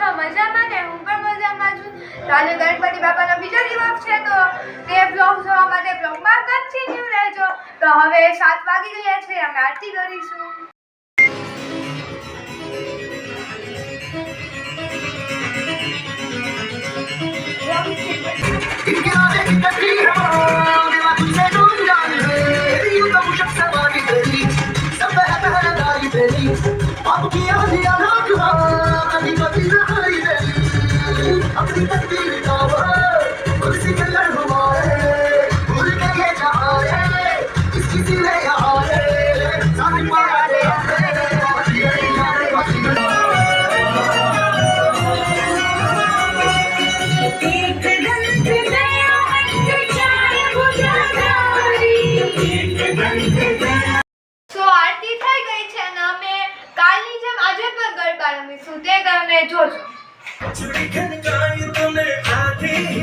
છો? મજામાં ને? હું પણ મજામાં છું. તો આજે ગણપતિ બાપાનો બીજો દિવસ છે તો તે બ્લોગ જોવા માટે બ્લોગમાં કન્ટિન્યુ રહેજો. તો હવે 7 વાગી ગયા છે, અમે આરતી કરીશું. अपनी तकदीर का वो उसी के लड़ हमारे भूल के ये जहां है इसकी दिले यहाँ है साथ पाया दे તો આરતી થઈ ગઈ છે અને અમે કાલની જેમ આજે પણ ગરબા રમીશું, તે તમે જોજો. चुड़ी खनकाई तुम्हें आधी